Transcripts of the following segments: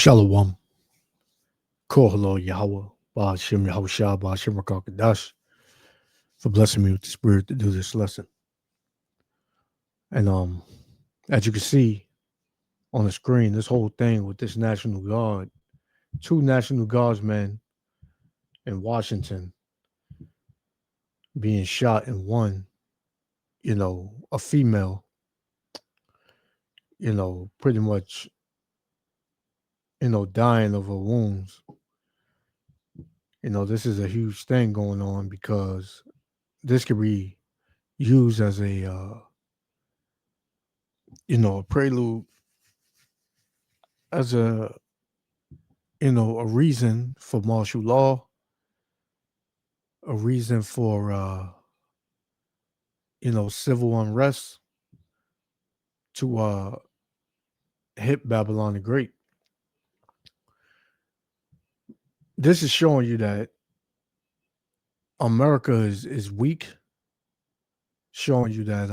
Shalom. Kohalo Yahweh. Ba'ashem Yahushua. Ba'ashem Rakakadash. For blessing me with the spirit to do this lesson. And as you can see on the screen, this whole thing with this National Guard, two National Guardsmen in Washington being shot and one, a female, pretty much, dying of her wounds. This is a huge thing going on because this could be used as a prelude, as a reason for martial law, a reason for civil unrest to hit Babylon the Great. This is showing you that America is weak, showing you that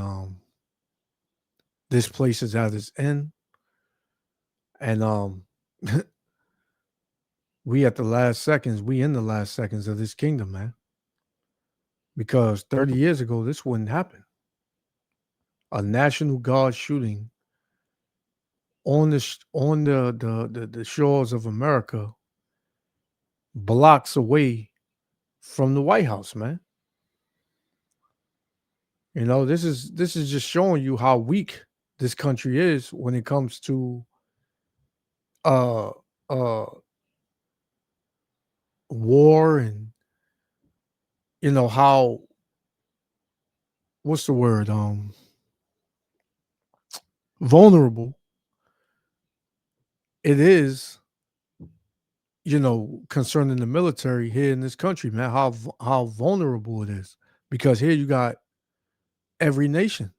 this place is at its end, and we in the last seconds of this kingdom, man. Because 30 years ago, this wouldn't happen. A National Guard shooting on the shores of America, blocks away from the White House, man. This is just showing you how weak this country is when it comes to war, and how, what's the word, vulnerable it is, concerning the military here in this country, man. How vulnerable it is, because here you got every nation,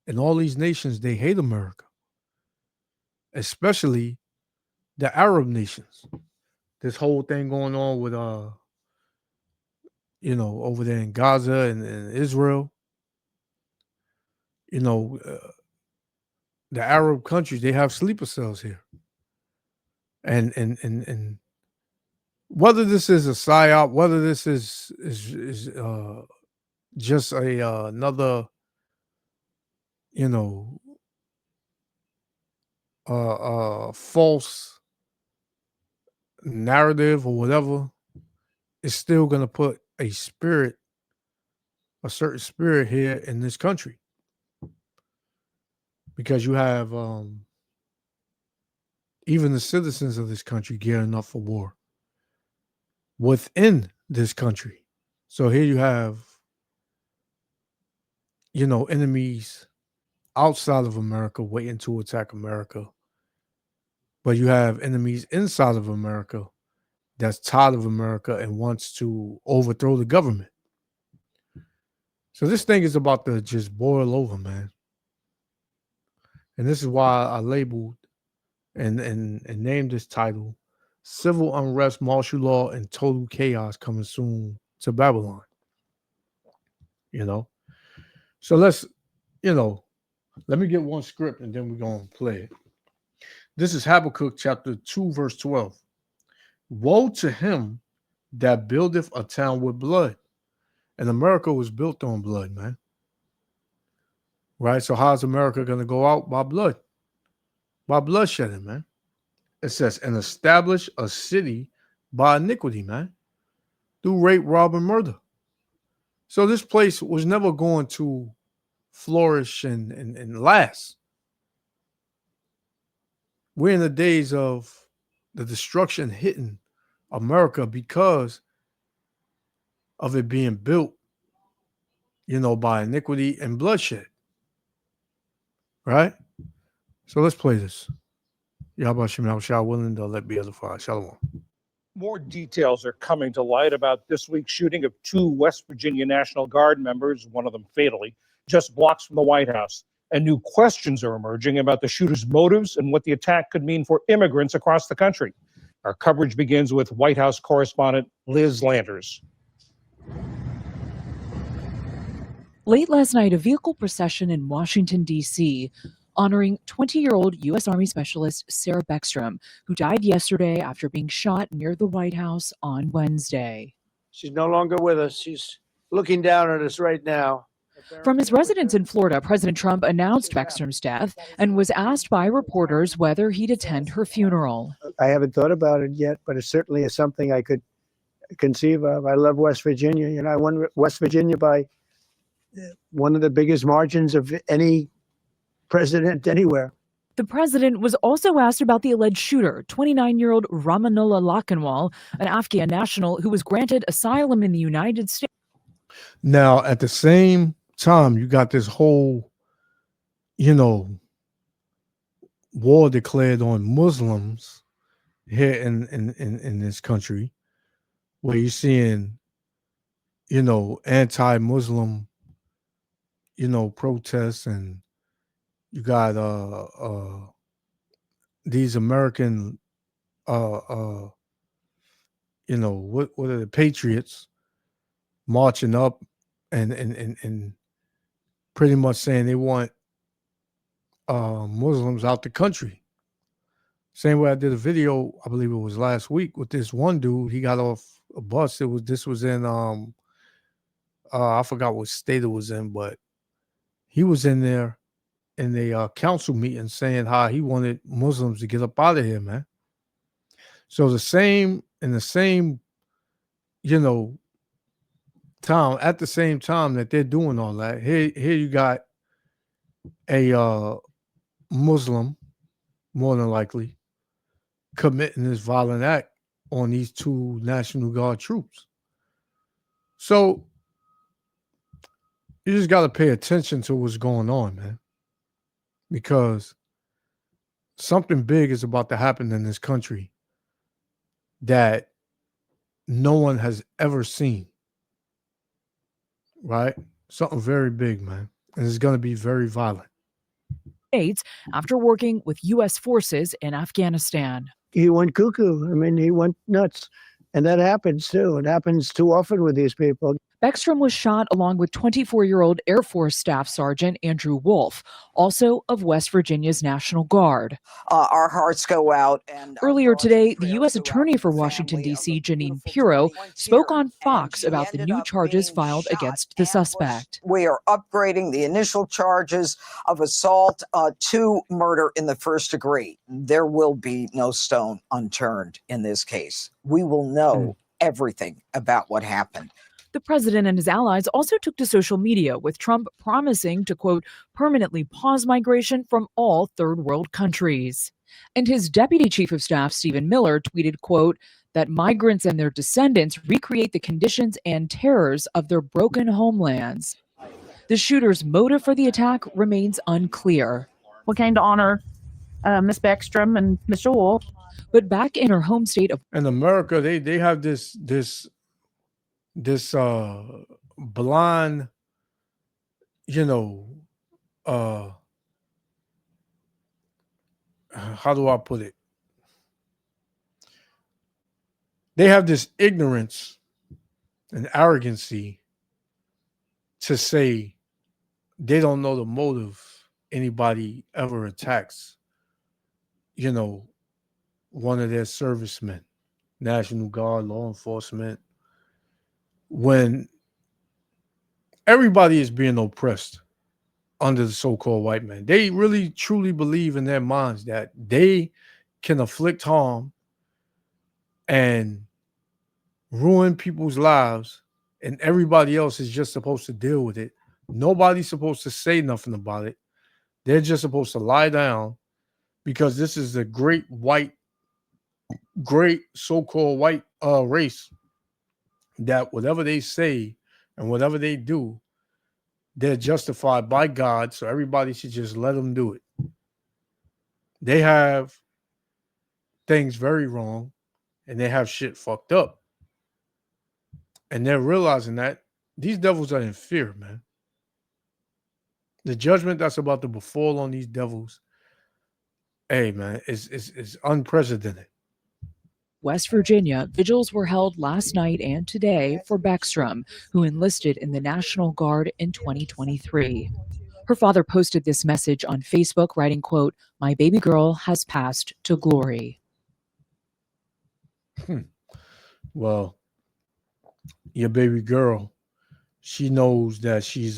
and all these nations, they hate America, especially the Arab nations. This whole thing going on with over there in Gaza and Israel. The Arab countries, they have sleeper cells here. And whether this is a psyop, whether this is just another false narrative or whatever, it's still going to put a certain spirit here in this country, because you have even the citizens of this country gearing up for war within this country. So here you have enemies outside of America waiting to attack America, but you have enemies inside of America that's tired of America and wants to overthrow the government. So this thing is about to just boil over, man. And this is why I labeled and named this title, Civil Unrest, Martial Law, and Total Chaos Coming Soon to Babylon. So let's, let me get one script and then we're going to play it. This is Habakkuk chapter 2, verse 12. Woe to him that buildeth a town with blood. And America was built on blood, man. Right? So how's America going to go out? By blood. By bloodshedding, man. It says, and establish a city by iniquity, man. Through rape, rob, and murder. So this place was never going to flourish and last. We're in the days of the destruction hitting America because of it being built, by iniquity and bloodshed. Right? So let's play this. Yahweh Shem Yahushua willing to let be edified. Shalom. More details are coming to light about this week's shooting of two West Virginia National Guard members, one of them fatally, just blocks from the White House. And new questions are emerging about the shooter's motives and what the attack could mean for immigrants across the country. Our coverage begins with White House correspondent Liz Landers. Late last night, a vehicle procession in Washington, D.C. honoring 20-year-old U.S. Army Specialist Sarah Beckstrom, who died yesterday after being shot near the White House on Wednesday. She's no longer with us. She's looking down at us right now. From his residence in Florida, President Trump announced Beckstrom's death and was asked by reporters whether he'd attend her funeral. I haven't thought about it yet, but it certainly is something I could conceive of. I love West Virginia. You know, I won West Virginia by one of the biggest margins of any president anywhere. The president was also asked about the alleged shooter, 29-year-old Ramanullah Lakhanwal, an Afghan national who was granted asylum in the United States. Now, at the same time, you got this whole, war declared on Muslims here in this country, where you're seeing, anti-Muslim, protests, and you got these American, what are the patriots marching up and pretty much saying they want Muslims out the country. Same way I did a video, I believe it was last week, with this one dude. He got off a bus. This was in I forgot what state it was in, but he was in there in the council meeting saying how he wanted Muslims to get up out of here, man. So in the same, time, at the same time that they're doing all that, here you got a Muslim, more than likely, committing this violent act on these two National Guard troops. So you just got to pay attention to what's going on, man, because something big is about to happen in this country that no one has ever seen, right? Something very big, man, and it's going to be very violent. After working with U.S. forces in Afghanistan. He went cuckoo. I mean, he went nuts. And that happens too. It happens too often with these people. Beckstrom was shot along with 24-year-old Air Force Staff Sergeant Andrew Wolf, also of West Virginia's National Guard. Our hearts go out. And earlier today, the U.S. Attorney for Washington, D.C., Janine Pirro, spoke on Fox about the new charges filed against the suspect. We are upgrading the initial charges of assault to murder in the first degree. There will be no stone unturned in this case. We will know everything about what happened. The president and his allies also took to social media, with Trump promising to, quote, permanently pause migration from all third world countries. And his deputy chief of staff, Stephen Miller, tweeted, quote, that migrants and their descendants recreate the conditions and terrors of their broken homelands. The shooter's motive for the attack remains unclear. We came to honor Ms. Beckstrom and Mr. Wolf. But back in her home state of America, they have this blind, how do I put it? They have this ignorance and arrogancy to say they don't know the motive anybody ever attacks, one of their servicemen, National Guard, law enforcement, when everybody is being oppressed under the so-called white man. They really truly believe in their minds that they can inflict harm and ruin people's lives, and everybody else is just supposed to deal with it. Nobody's supposed to say nothing about it. They're just supposed to lie down, because this is a great so-called white race that whatever they say and whatever they do, they're justified by God, so everybody should just let them do it. They have things very wrong, and they have shit fucked up. And they're realizing that these devils are in fear, man. The judgment that's about to befall on these devils, hey, man, is unprecedented. West Virginia, vigils were held last night and today for Beckstrom, who enlisted in the National Guard in 2023. Her father posted this message on Facebook, writing, quote, "My baby girl has passed to glory." Well, your baby girl, she knows that she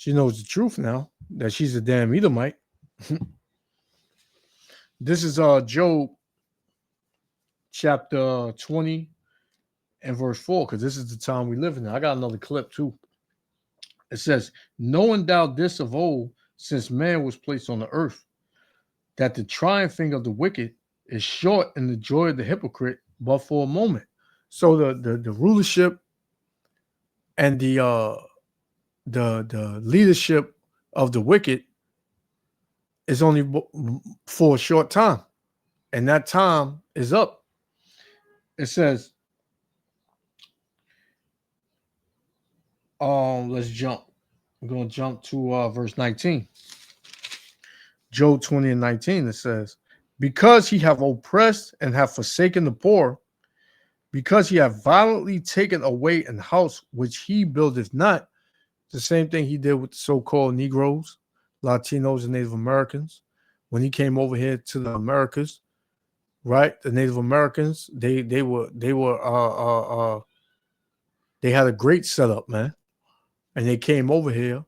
knows the truth now, that she's a damn Edomite. This is Job chapter 20 and verse 4, because this is the time we live in. I got another clip too. It says, knowing thou this of old, since man was placed on the earth, that the triumphing of the wicked is short and the joy of the hypocrite but for a moment. So the rulership and the leadership of the wicked is only for a short time, and that time is up. It says, let's jump. I'm going to jump to verse 19. Job 20 and 19, it says, because he have oppressed and have forsaken the poor, because he have violently taken away an house which he buildeth not. The same thing he did with the so-called Negroes, Latinos, and Native Americans. When he came over here to the Americas, right? The Native Americans, they had a great setup, man. And they came over here,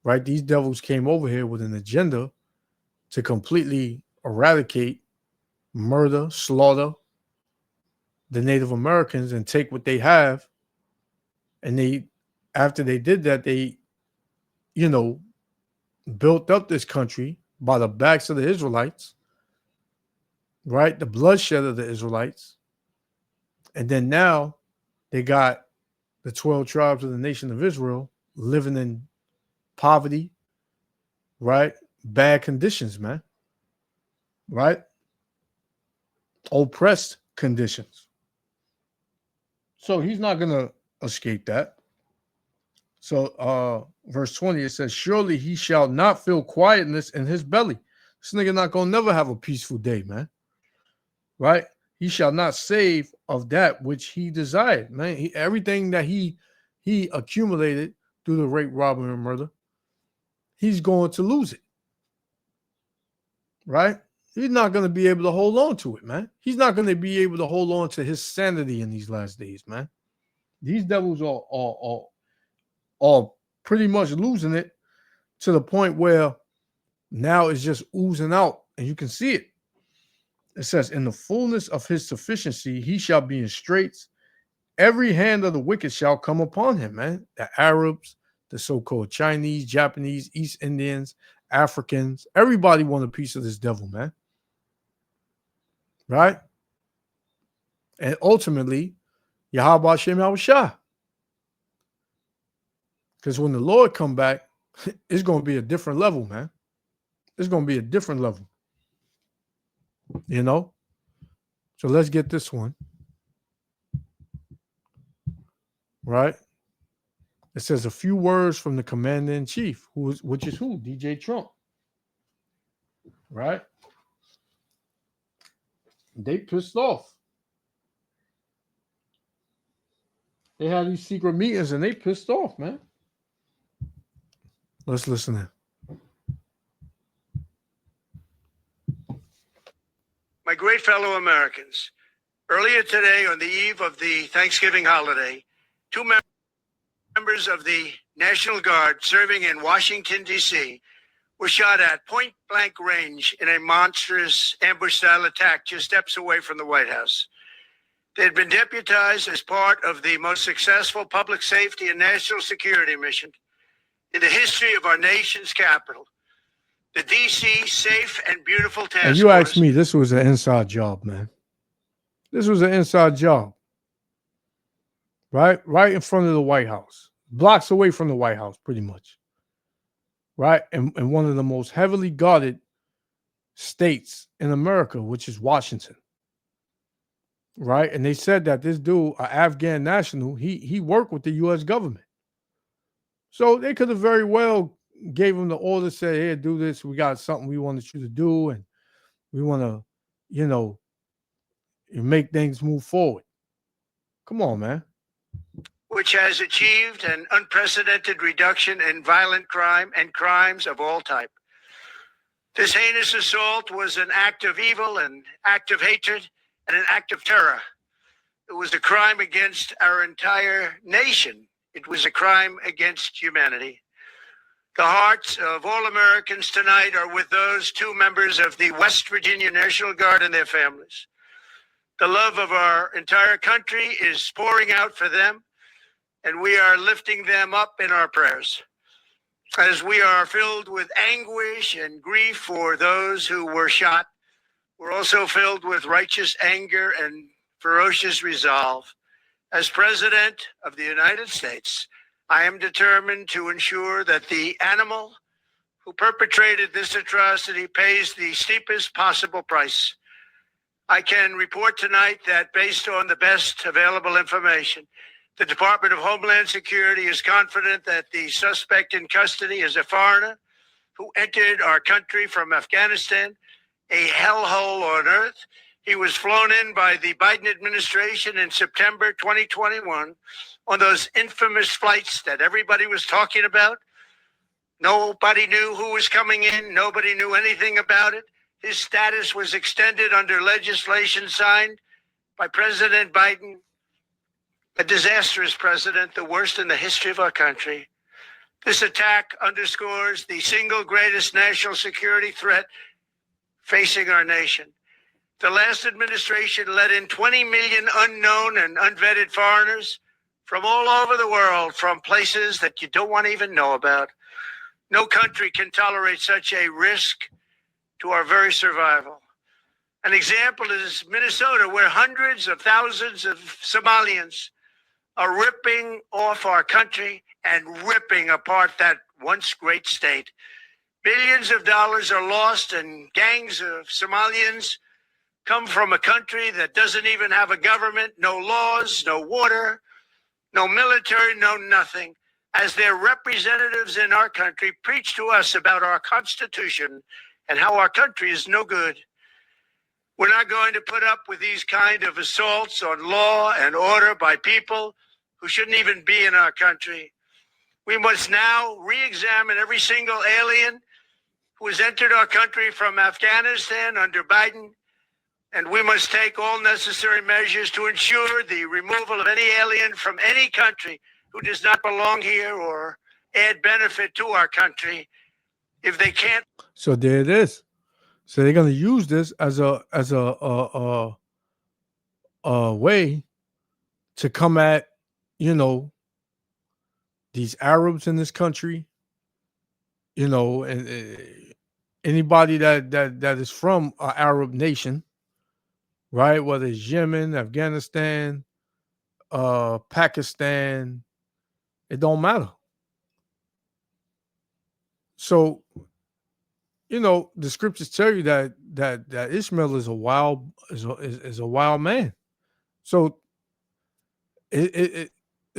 right? These devils came over here with an agenda to completely eradicate, murder, slaughter the Native Americans and take what they have. And after they did that, they, built up this country by the backs of the Israelites, right? The bloodshed of the Israelites. And then now they got the 12 tribes of the nation of Israel living in poverty, right? Bad conditions, man, right? Oppressed conditions. So he's not going to escape that. So verse 20, it says, surely he shall not feel quietness in his belly. This nigga not going to never have a peaceful day, man. Right? He shall not save of that which he desired, man. Everything that he accumulated through the rape, robbery, and murder, he's going to lose it. Right? He's not going to be able to hold on to it, man. He's not going to be able to hold on to his sanity in these last days, man. These devils are pretty much losing it to the point where now it's just oozing out, and you can see it. It says, in the fullness of his sufficiency, he shall be in straits. Every hand of the wicked shall come upon him, man. The Arabs, the so-called Chinese, Japanese, East Indians, Africans, everybody want a piece of this devil, man. Right? And ultimately, Yahweh Shem Yahushua. Because when the Lord come back, it's going to be a different level, man. It's going to be a different level. So let's get this one. Right? It says a few words from the commander-in-chief, which is who? DJ Trump. Right? They pissed off. They had these secret meetings and they pissed off, man. Let's listen in. My great fellow Americans, earlier today, on the eve of the Thanksgiving holiday, two members of the National Guard serving in Washington, D.C., were shot at point-blank range in a monstrous ambush-style attack just steps away from the White House. They had been deputized as part of the most successful public safety and national security mission in the history of our nation's capital. The D.C. Safe and Beautiful Task And you Force. asked me, this was an inside job, man. This was an inside job. Right in front of the White House. Blocks away from the White House, pretty much. Right? And one of the most heavily guarded states in America, which is Washington. Right? And they said that this dude, an Afghan national, he worked with the U.S. government. So they could have very well gave him the order, said, hey, do this. We got something we wanted you to do, and we want to, make things move forward. Come on, man. which has achieved an unprecedented reduction in violent crime and crimes of all type. This heinous assault was an act of evil, an act of hatred, and an act of terror. It was a crime against our entire nation. It was a crime against humanity. The hearts of all Americans tonight are with those two members of the West Virginia National Guard and their families. The love of our entire country is pouring out for them, and we are lifting them up in our prayers. As we are filled with anguish and grief for those who were shot, we're also filled with righteous anger and ferocious resolve. As President of the United States, I am determined to ensure that the animal who perpetrated this atrocity pays the steepest possible price. I can report tonight that based on the best available information, the Department of Homeland Security is confident that the suspect in custody is a foreigner who entered our country from Afghanistan, a hellhole on earth. He was flown in by the Biden administration in September 2021 on those infamous flights that everybody was talking about. Nobody knew who was coming in. Nobody knew anything about it. His status was extended under legislation signed by President Biden, a disastrous president, the worst in the history of our country. This attack underscores the single greatest national security threat facing our nation. The last administration let in 20 million unknown and unvetted foreigners from all over the world, from places that you don't want to even know about. No country can tolerate such a risk to our very survival. An example is Minnesota, where hundreds of thousands of Somalians are ripping off our country and ripping apart that once great state. Billions of dollars are lost, and gangs of Somalians come from a country that doesn't even have a government, no laws, no water, no military, no nothing. As their representatives in our country preach to us about our Constitution and how our country is no good. We're not going to put up with these kind of assaults on law and order by people who shouldn't even be in our country. We must now re-examine every single alien who has entered our country from Afghanistan under Biden, and we must take all necessary measures to ensure the removal of any alien from any country who does not belong here or add benefit to our country. If they can't. So there it is. So they're going to use this as a way to come at, these Arabs in this country, and anybody that is from an Arab nation, right? Whether it's Yemen, Afghanistan, Pakistan, it don't matter. So, the scriptures tell you that Ishmael is a wild man. So it's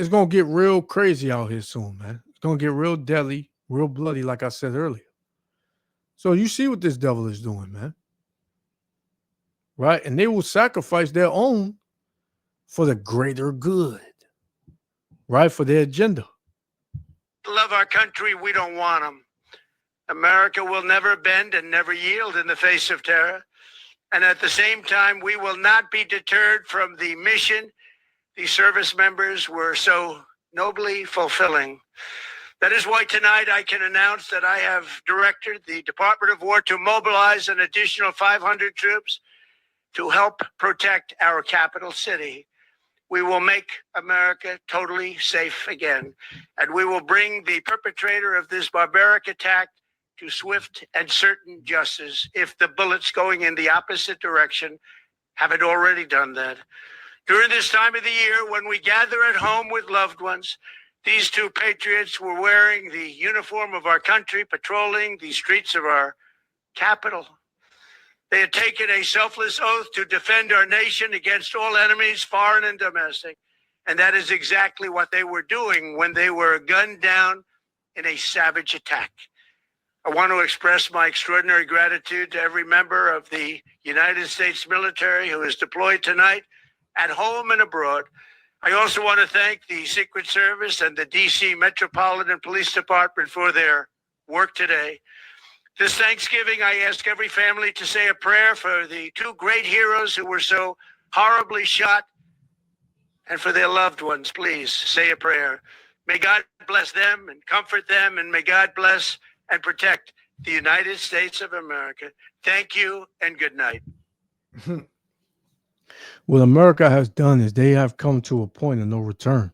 gonna get real crazy out here soon, man. It's gonna get real deadly, real bloody, like I said earlier. So you see what this devil is doing, man. Right? And they will sacrifice their own for the greater good. Right? For their agenda. Love our country, we don't want them. America will never bend and never yield in the face of terror. And at the same time, we will not be deterred from the mission these service members were so nobly fulfilling. That is why tonight I can announce that I have directed the Department of War to mobilize an additional 500 troops to help protect our capital city. We will make America totally safe again, and we will bring the perpetrator of this barbaric attack to swift and certain justice if the bullets going in the opposite direction haven't already done that. During this time of the year, when we gather at home with loved ones, these two patriots were wearing the uniform of our country, patrolling the streets of our capital. They had taken a selfless oath to defend our nation against all enemies, foreign and domestic. And that is exactly what they were doing when they were gunned down in a savage attack. I want to express my extraordinary gratitude to every member of the United States military who is deployed tonight, at home and abroad. I also want to thank the Secret Service and the D.C. Metropolitan Police Department for their work today. This Thanksgiving, I ask every family to say a prayer for the two great heroes who were so horribly shot, and for their loved ones. Please say a prayer. May God bless them and comfort them, and may God bless and protect the United States of America. Thank you and good night. What America has done is they have come to a point of no return,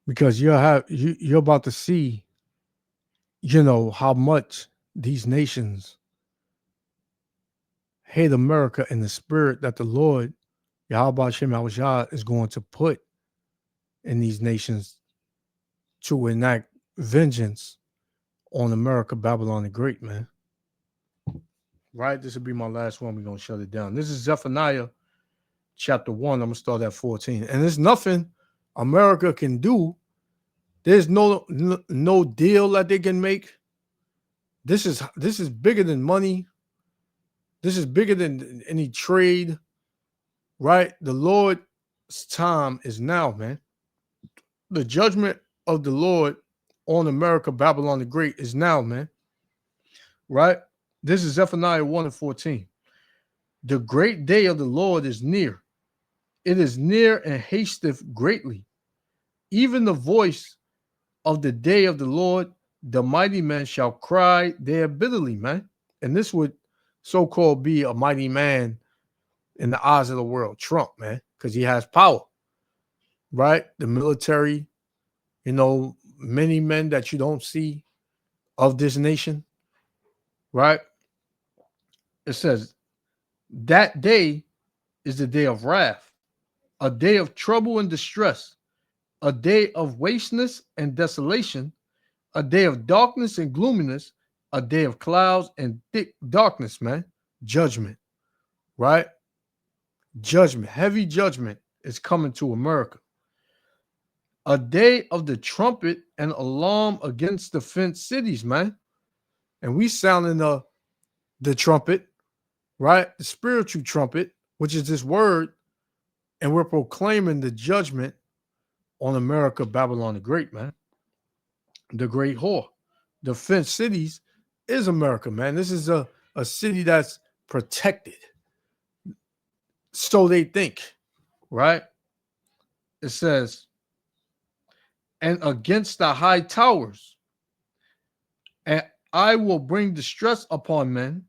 because you're about to see, how much these nations hate America in the spirit that the Lord Yahweh Shem Yahushua is going to put in these nations to enact vengeance on America, Babylon the Great, man. Right? This will be my last one. We're going to shut it down. This is Zephaniah chapter 1. I'm going to start at 14. And there's nothing America can do. There's no deal that they can make. This is bigger than money. This is bigger than any trade. Right? The Lord's time is now, man. The judgment of the Lord on America, Babylon the Great, is now, man. Right? This is Zephaniah 1 and 14. The great day of the Lord is near. It is near and hasteth greatly. Even the voice of the day of the Lord, the mighty men shall cry there bitterly, man. And this would so-called be a mighty man in the eyes of the world, Trump, man, because he has power. Right? The military, many men that you don't see of this nation. Right? It says, that day is the day of wrath, a day of trouble and distress, a day of wasteness and desolation, a day of darkness and gloominess, a day of clouds and thick darkness, man. Judgment, right? Judgment, heavy judgment is coming to America. A day of the trumpet and alarm against the fenced cities, man. And we sounding the trumpet, right? The spiritual trumpet, which is this word, and we're proclaiming the judgment on America, Babylon the Great, man. The great whore. The fenced cities is America, man. This is a city that's protected. So they think, right? It says, and against the high towers, and I will bring distress upon men,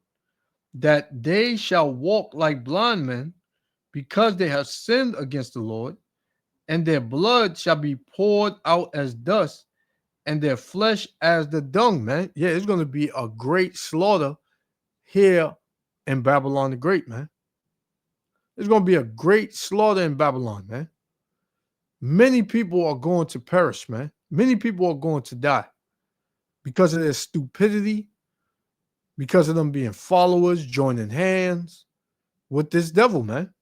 that they shall walk like blind men, because they have sinned against the Lord, and their blood shall be poured out as dust, and their flesh as the dung, man. Yeah, it's going to be a great slaughter here in Babylon the Great, man. There's going to be a great slaughter in Babylon, man. Many people are going to perish, man. Many people are going to die because of their stupidity, because of them being followers, joining hands with this devil, man.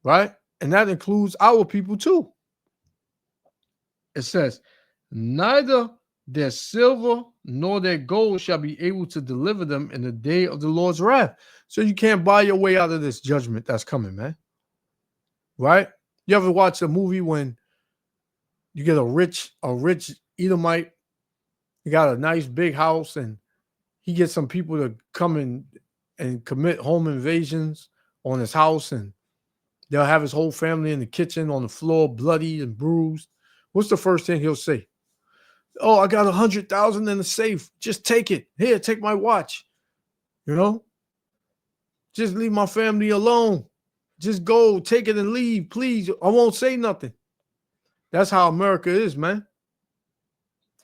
Right? And that includes our people too. It says, neither their silver nor their gold shall be able to deliver them in the day of the Lord's wrath. So you can't buy your way out of this judgment that's coming, man. Right? You ever watch a movie when you get a rich Edomite, he got a nice big house, and he gets some people to come in and commit home invasions on his house, and they'll have his whole family in the kitchen on the floor, bloody and bruised. What's the first thing he'll say? Oh, I got 100,000 in the safe. Just take it. Here, take my watch. Just leave my family alone. Just go, take it and leave, please. I won't say nothing. That's how America is, man.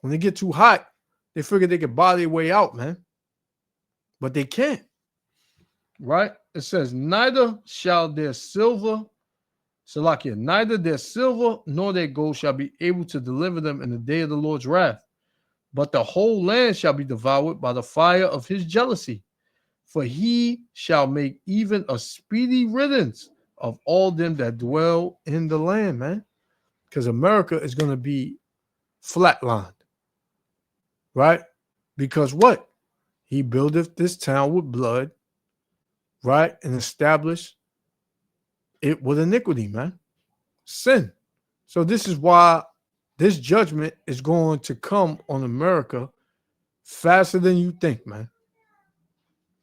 When they get too hot, they figure they can buy their way out, man. But they can't. Right? It says, neither shall their silver, Salakia, neither their silver nor their gold shall be able to deliver them in the day of the Lord's wrath. But the whole land shall be devoured by the fire of his jealousy. For he shall make even a speedy riddance of all them that dwell in the land, man. Because America is going to be flatlined. Right? Because what? He buildeth this town with blood, right? And established it with iniquity, man. sin. So this is why this judgment is going to come on America faster than you think, man.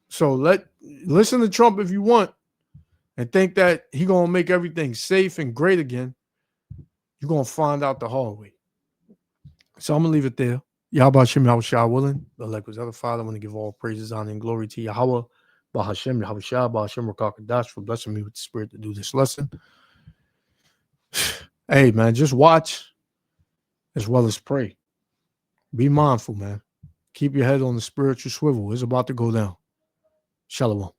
So listen to Trump if you want and think that he's going to make everything safe and great again. You're going to find out the hard way. So I'm going to leave it there. Yahweh Hashem, Yahweh Shah willing. But like was other Father, I want to give all praises, honor, and glory to Yahweh, Bahashem, Yahweh Shah, Bahashem, Rakakadash, for blessing me with the spirit to do this lesson. Hey, man, just watch as well as pray. Be mindful, man. Keep your head on the spiritual swivel. It's about to go down. Shalom.